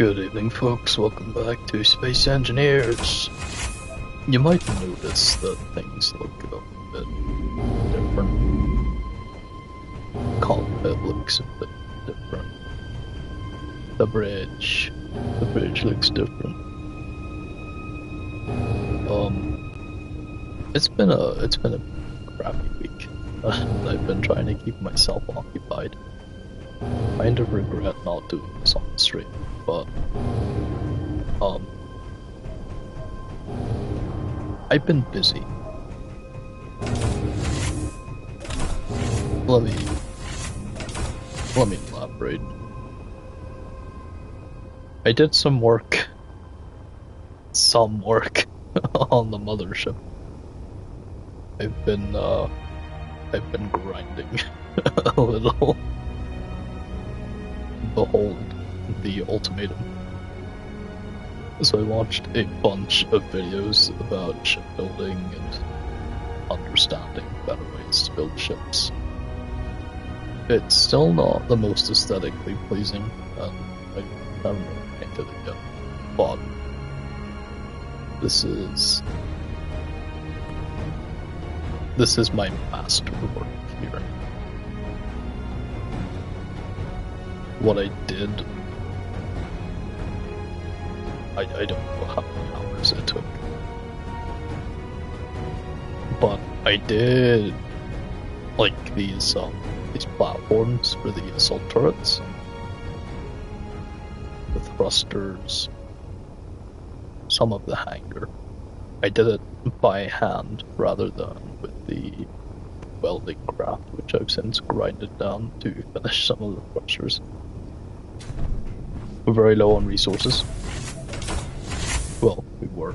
Good evening, folks. Welcome back to Space Engineers. You might notice that things look a bit different. Cockpit looks a bit different. The bridge looks different. It's been a crappy week. I've been trying to keep myself occupied. Kind of regret not doing this on the stream, but I've been busy. Let me elaborate. I did some work on the mothership. I've been grinding a little. Behold the Ultimatum. So I watched a bunch of videos about shipbuilding and understanding better ways to build ships. It's still not the most aesthetically pleasing, and I haven't really painted it yet, but this is my masterwork here. What I did, I don't know how many hours it took, but I did like these platforms for the assault turrets, the thrusters, some of the hangar. I did it by hand rather than with the welding craft, which I've since grinded down to finish some of the thrusters. We're very low on resources. Well, we were.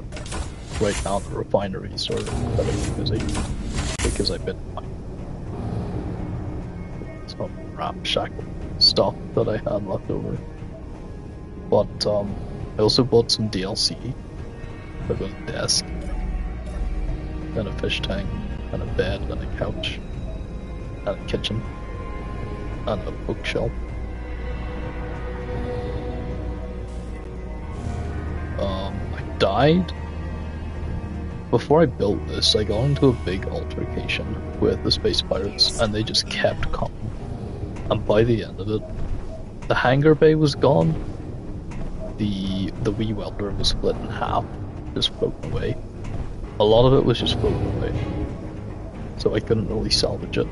Right now the refineries are incredibly busy because I've been buying some ramshackle stuff that I had left over. But I also bought some DLC. I got a desk, and a fish tank, and a bed, and a couch, and a kitchen, and a bookshelf. I died. Before I built this, I got into a big altercation with the space pirates, and they just kept coming. And by the end of it, the hangar bay was gone. The wee welder was split in half, just floating away. A lot of it was just floating away, so I couldn't really salvage it.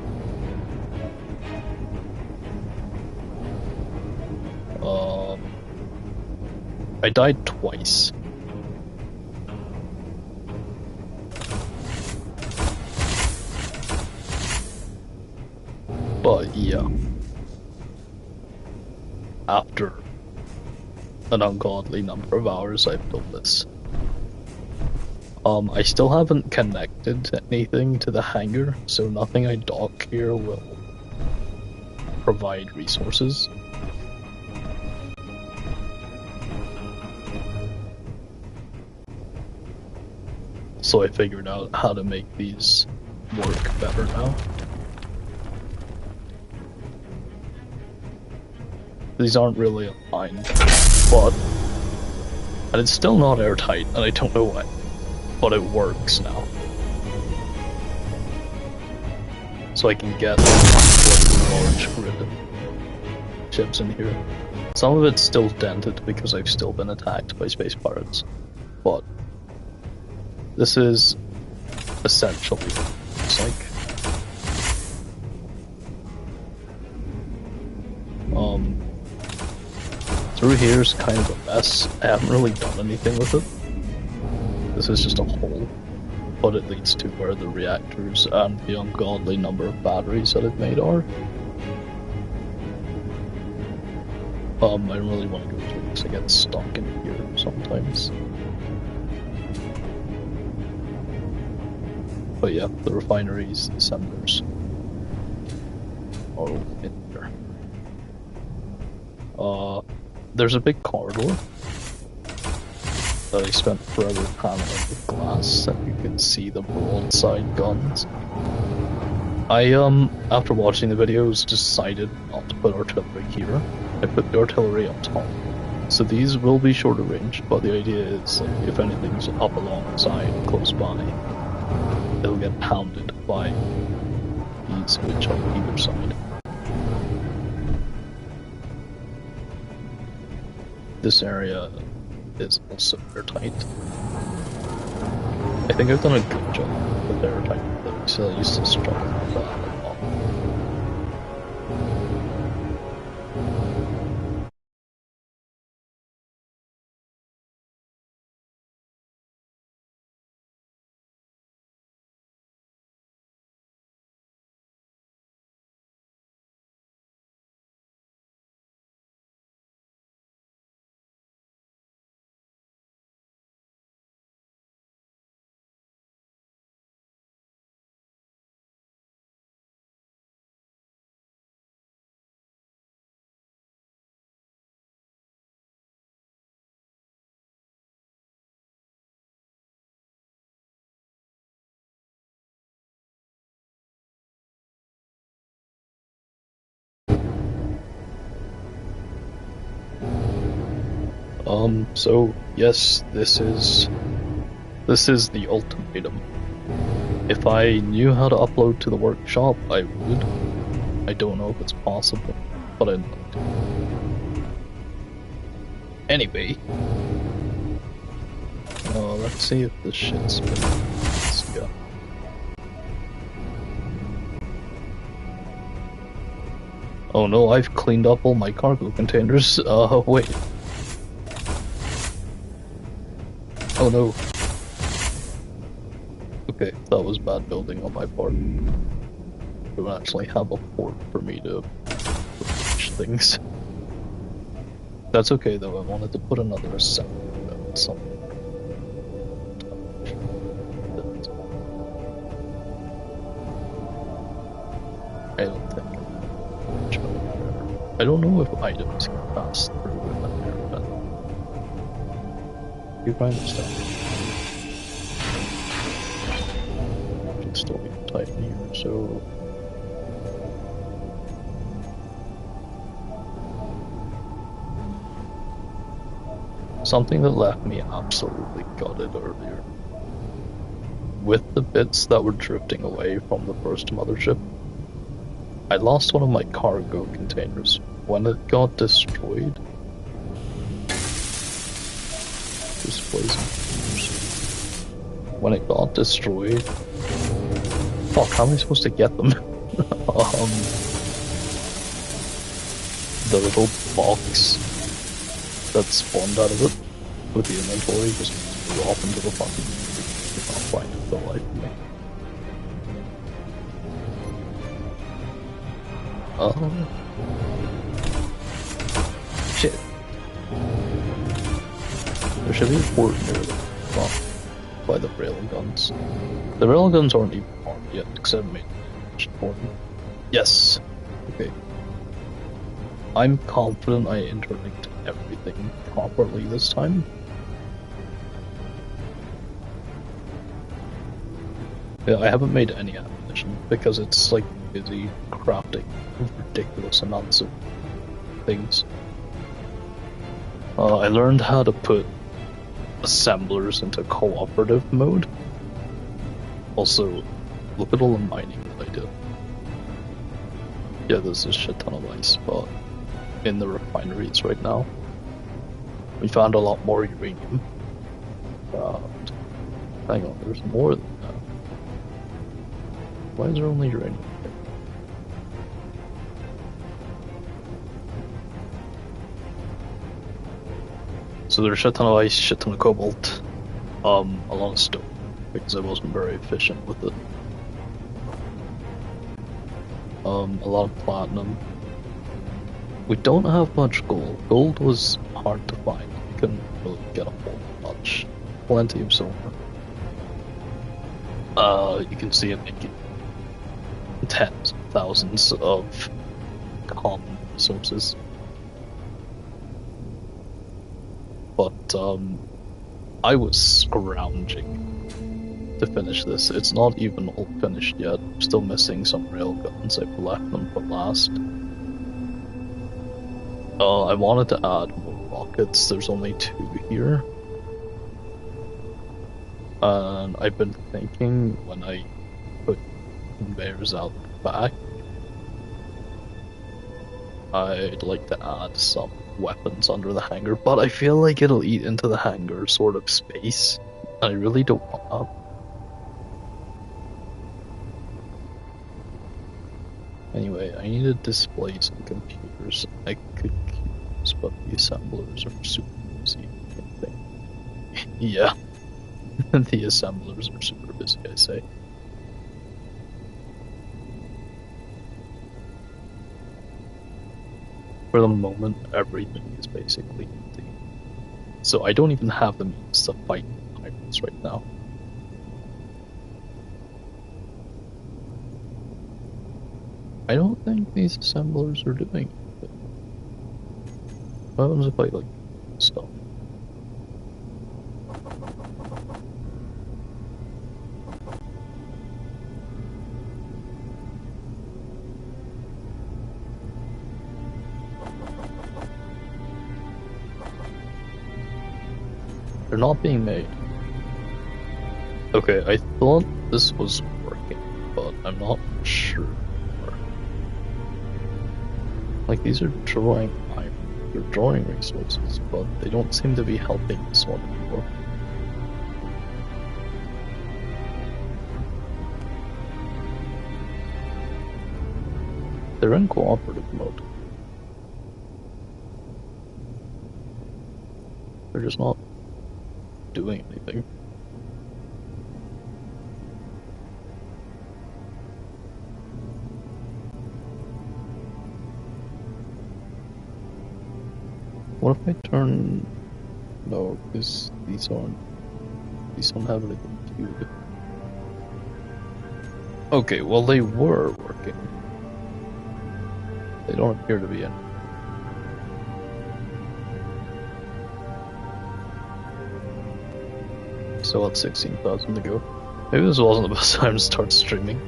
I died twice. But yeah, after an ungodly number of hours I've done this. I still haven't connected anything to the hangar, so nothing I dock here will provide resources. So I figured out how to make these work better now. These aren't really aligned, and it's still not airtight, and I don't know why, but it works now. So I can get large grid ships in here. Some of it's still dented because I've still been attacked by space pirates, but this is essentially what it's like. Through here's kind of a mess. I haven't really done anything with it. This is just a hole, but it leads to where the reactors and the ungodly number of batteries that I've made are. I don't really want to go through because I get stuck in here sometimes. But yeah, the refineries, the assemblers are all in here. There's a big corridor that I spent forever paneling with glass, and you can see the broadside guns. I, after watching the videos, decided not to put artillery here. I put the artillery on top, So these will be shorter range, but the idea is like, if anything's up alongside, close by, it'll get pounded by these which are on either side. This area is also airtight. I think I've done a good job with airtight, so I used to struggle with that a lot. So yes, this is the ultimatum. If I knew how to upload to the workshop, I would. I don't know if it's possible, but I'd like to. Anyway, let's see if this shit's been. Let's go. Oh no, I've cleaned up all my cargo containers. Wait. Oh no. Okay, that was bad building on my part. We don't actually have a port for me to push things. That's okay though, I wanted to put another assembly out something. I don't think. I don't know if items can pass through in that area. You find this stuff. Should still be tight here, so. Something that left me absolutely gutted earlier. With the bits that were drifting away from the first mothership, I lost one of my cargo containers. When it got destroyed, when it got destroyed, fuck, how am I supposed to get them? The little box that spawned out of it with the inventory just flew off into the fucking. I can't find it for the life of me. Shit. There should be a port near the top by the railguns. The railguns aren't even armed yet, except maybe for them. Yes. Okay. I'm confident I interlinked everything properly this time. Yeah, I haven't made any ammunition because it's like busy crafting ridiculous amounts of things. I learned how to put assemblers into cooperative mode. Also, look at all the mining that I did. Yeah, there's a shit ton of ice, but in the refineries right now, we found a lot more uranium. Hang on, there's more than that. Why is there only uranium? So there's a shit ton of ice, shit ton of cobalt, a lot of stone, because I wasn't very efficient with it. A lot of platinum. We don't have much gold. Gold was hard to find. You couldn't really get a whole much. Plenty of silver. You can see it making tens of thousands of common resources. But, I was scrounging to finish this. It's not even all finished yet. I'm still missing some railguns. I've left them for last. I wanted to add more rockets, there's only 2 here. And I've been thinking when I put conveyors out back, I'd like to add some weapons under the hangar, but I feel like it'll eat into the hangar sort of space, and I really don't want that. Anyway, I need to display some computers. I could use, but the assemblers are super busy. I think. Yeah, the assemblers are super busy, I say. For the moment, everything is basically empty. So I don't even have the means to fight pirates right now. I don't think these assemblers are doing it. What happens if I, like, stop? They're not being made. Okay, I thought this was working, but I'm not sure. Like, these are drawing iron, they're drawing resources, but they don't seem to be helping this one anymore. They're in cooperative mode. They're just not doing anything. What if I turn... No, because these don't have anything queued. Okay, well they were working. They don't appear to be in. Still at 16,000 to go. Maybe this wasn't the best time to start streaming.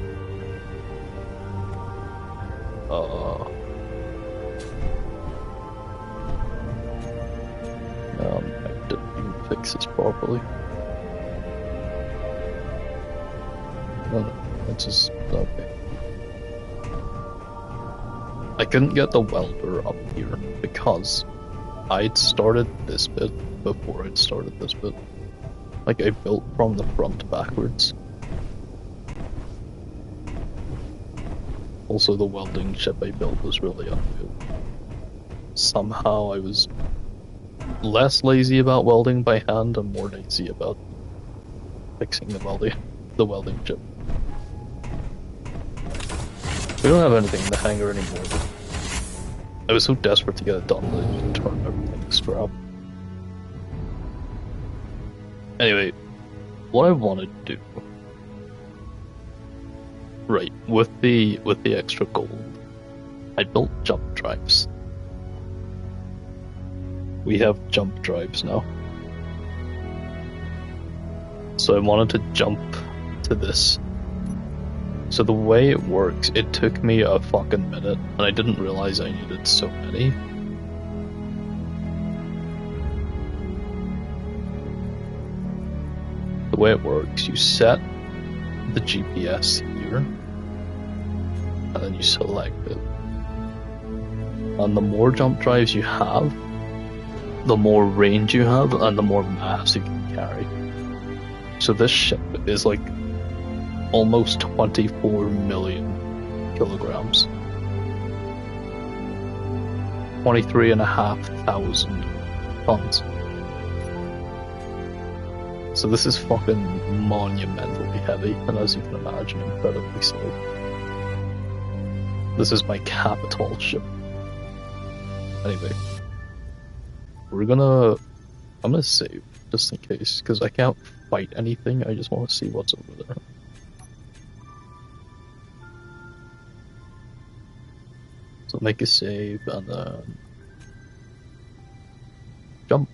I didn't even fix this properly. No, it's just okay. I couldn't get the welder up here because I'd started this bit before I'd started this bit. Like, I built from the front backwards. Also, the welding ship I built was really unreal. Somehow I was less lazy about welding by hand and more lazy about fixing the welding ship. We don't have anything in the hangar anymore, but I was so desperate to get it done that I just turned everything to scrap. Anyway, what I want to do, right, with the extra gold, I built jump drives. We have jump drives now. So I wanted to jump to this. So the way it works, it took me a fucking minute, and I didn't realize I needed so many. The way it works, you set the GPS here, and then you select it. And the more jump drives you have, the more range you have, and the more mass you can carry. So this ship is like almost 24 million kilograms. 23,500 tons. So this is fucking monumentally heavy, and as you can imagine, incredibly slow. This is my capital ship. Anyway, I'm gonna save, just in case, because I can't fight anything, I just want to see what's over there. So make a save, and then jump.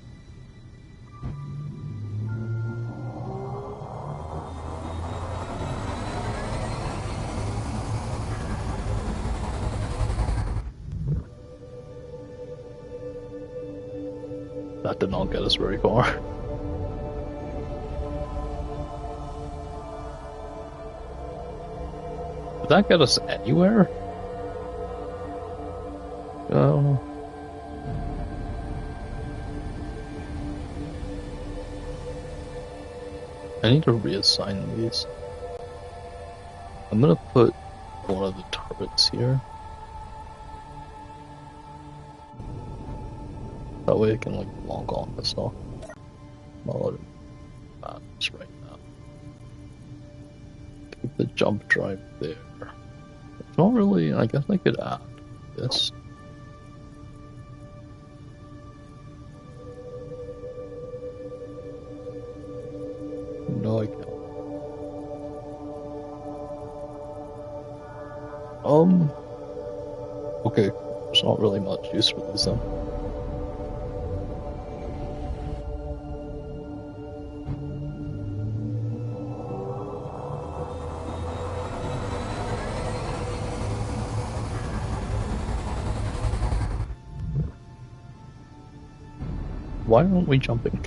That did not get us very far. Did that get us anywhere? I don't know. I need to reassign these. I'm gonna put one of the turrets here. That way I can like log on to stuff. Not let it matters right now. Keep the jump drive there. It's not really, I guess I could add this. No, I can't. Okay, there's not really much use for these then. Why aren't we jumping?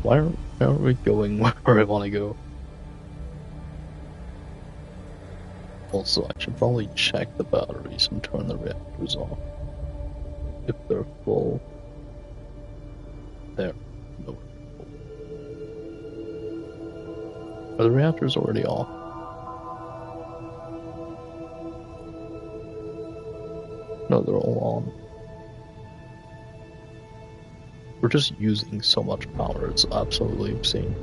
Why aren't we going where I want to go? Also, I should probably check the batteries and turn the reactors off. If they're full. There. No. Are the reactors already off? No, they're all on. We're just using so much power, it's absolutely obscene.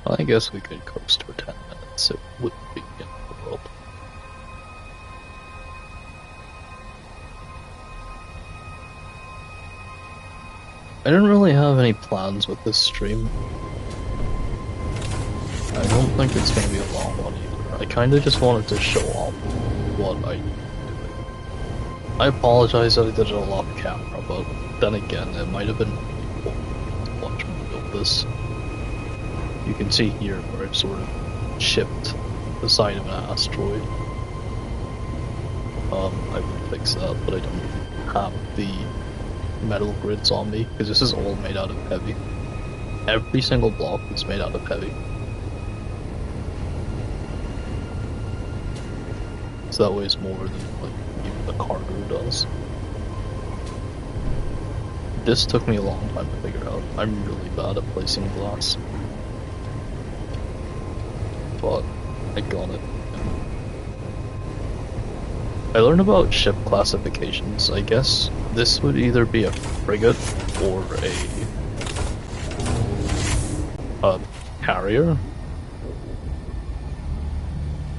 I guess we could coast for 10 minutes, it wouldn't be the end of the world. I didn't really have any plans with this stream. I don't think it's gonna be a long one either. I kinda just wanted to show off what I'm doing. I apologize that I did it all off camera, but then again, it might have been really cool to watch me build this. You can see here where I've sort of chipped the side of an asteroid. I would fix that, but I don't have the metal grids on me, because this is all made out of heavy. Every single block is made out of heavy. So that weighs more than like even the cargo does. This took me a long time to figure out. I'm really bad at placing glass. But I got it. I learned about ship classifications. I guess this would either be a frigate or a carrier.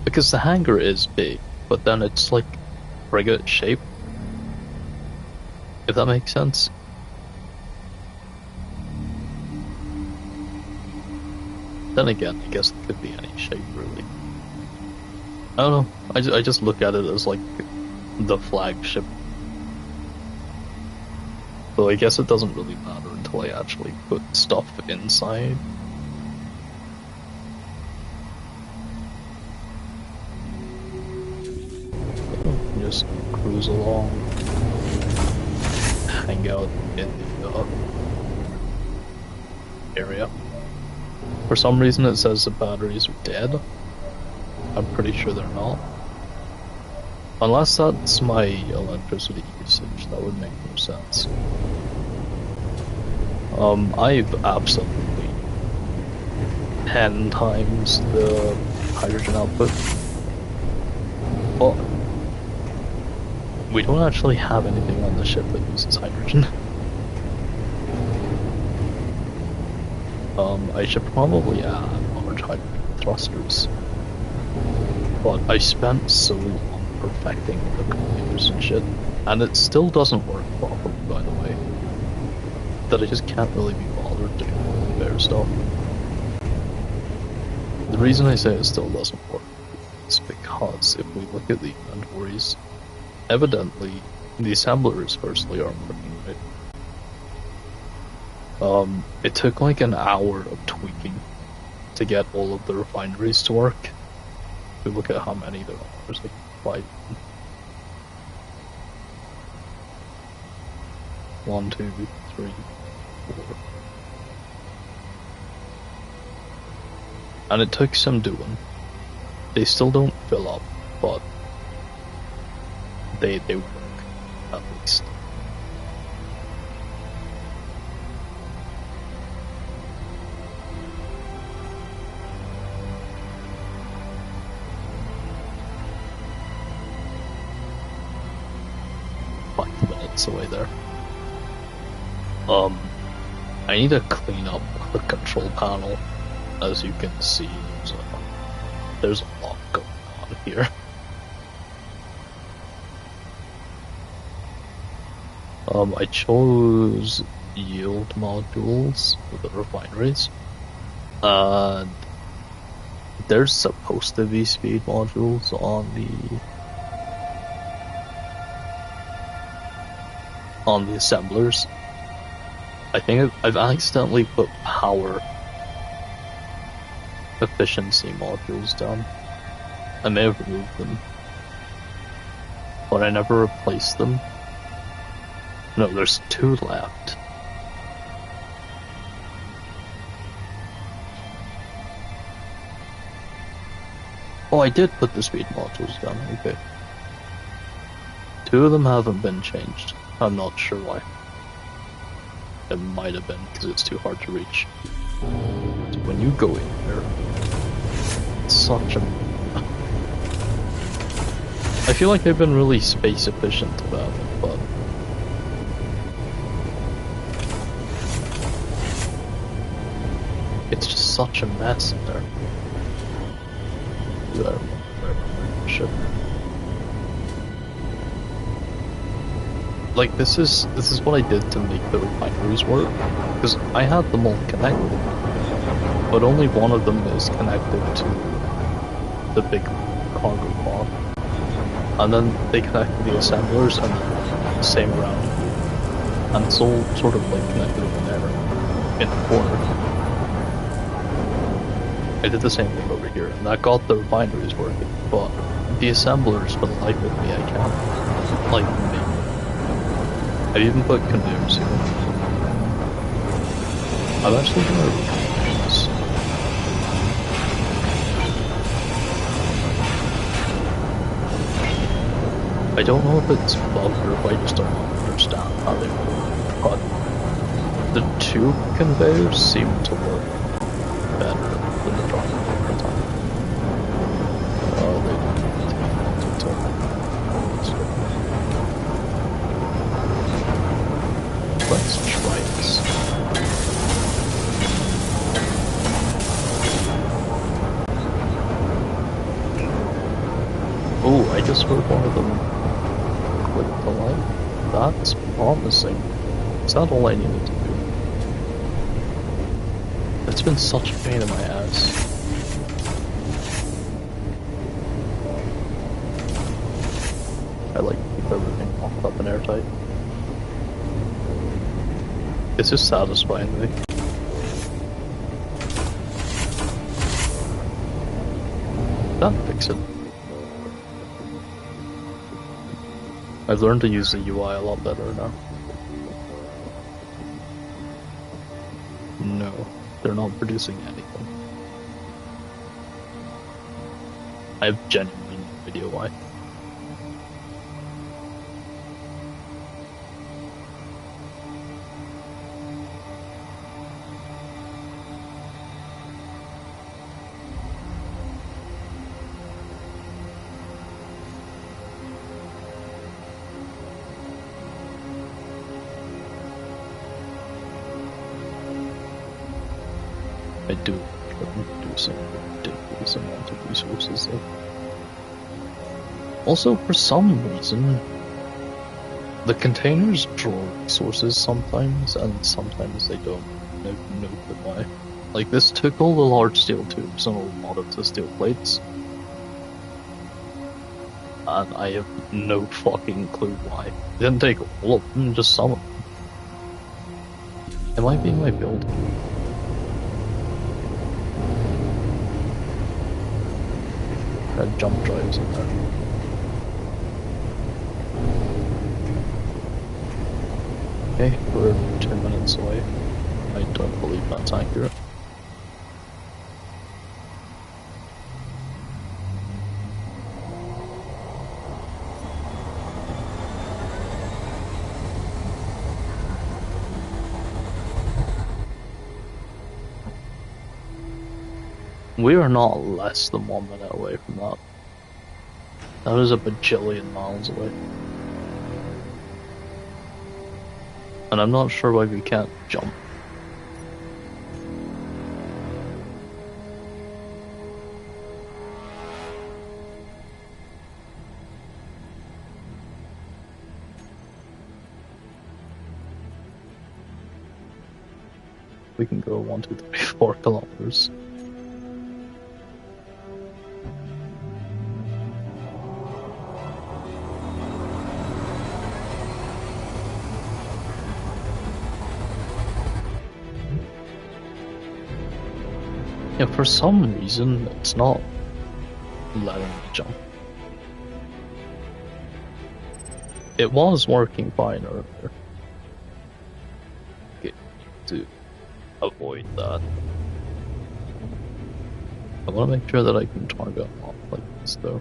Because the hangar is big, but then it's like frigate shape. If that makes sense. Then again, I guess it could be any shape, really. I don't know, I just look at it as like the flagship. So I guess it doesn't really matter until I actually put stuff inside. Just cruise along, hang out in the area. For some reason it says the batteries are dead. I'm pretty sure they're not. Unless that's my electricity usage, that would make more sense. I've absolutely 10 times the hydrogen output. But we don't actually have anything on the ship that uses hydrogen. I should probably add large hydrogen thrusters. But I spent so long perfecting the computers and shit, and it still doesn't work properly, by the way, that I just can't really be bothered to do bear stuff. The reason I say it still doesn't work is because if we look at the inventories, evidently the assemblers firstly aren't working right. It took like an hour of tweaking to get all of the refineries to work. If we look at how many there are, there's like 5. 1, 2, 3, 4. And it took some doing. They still don't fill up, but they work, at least. Away there. I need to clean up the control panel. As you can see, there's a lot going on here. I chose yield modules for the refineries. There's supposed to be speed modules on the assemblers. I think I've accidentally put power efficiency modules down. I may have removed them, but I never replaced them. No, there's 2 left. Oh, I did put the speed modules down, okay. 2 of them haven't been changed. I'm not sure why. It might have been because it's too hard to reach. So when you go in there, it's such a... I feel like they've been really space efficient about it, but... it's just such a mess in there. Shit. Like, this is what I did to make the refineries work, because I had them all connected, but only one of them is connected to the big cargo pod, and then they connect to the assemblers and the same around, and it's all sort of like connected over there, in the corner. I did the same thing over here, and that got the refineries working, but the assemblers, for the life of me, I can't, like, make. I've even put conveyors here. I'm actually gonna read this. I don't know if it's bugged or if I just don't understand how they work, but the 2 conveyors seem to work better than the drum all the time. They don't let's try this. Oh, I just heard one of them click the light. That's promising. Is that all I needed to do? It's been such a pain in my ass. I like to keep everything locked up and airtight. It's just satisfying me. That'll fix it. I've learned to use the UI a lot better now. No, they're not producing anything. I have genuinely no idea why. I do some ridiculous amount of resources though. Also, for some reason, the containers draw resources sometimes, and sometimes they don't. I have no clue why. Like, this took all the large steel tubes and a lot of the steel plates. And I have no fucking clue why. Didn't take all of them, just some of them. Am I being my build? Red jump drives in there. Okay, we're 2 minutes away. I don't believe that's accurate. We are not less than 1 minute away from that. That is a bajillion miles away. And I'm not sure why we can't jump. We can go 1, 2, 3, 4 kilometers. Yeah, for some reason, it's not letting me jump. It was working fine earlier. Okay, to avoid that, I want to make sure that I can target off like this, though.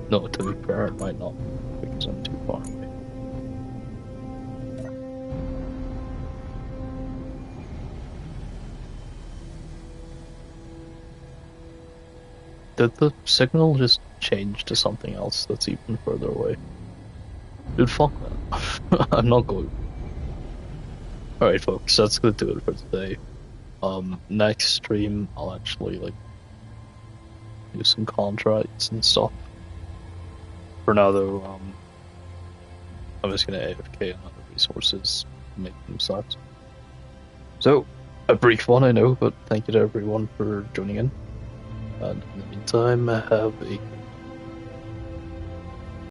No, to be fair, it might not, because I'm too far away. Did the signal just change to something else that's even further away? Dude, fuck that. I'm not going. Alright, folks, that's gonna do it for today. Next stream, I'll actually, like, do some contracts and stuff. For now, though, I'm just gonna AFK on other resources, make them sucks. So, a brief one, I know, but thank you to everyone for joining in. And in the meantime, have a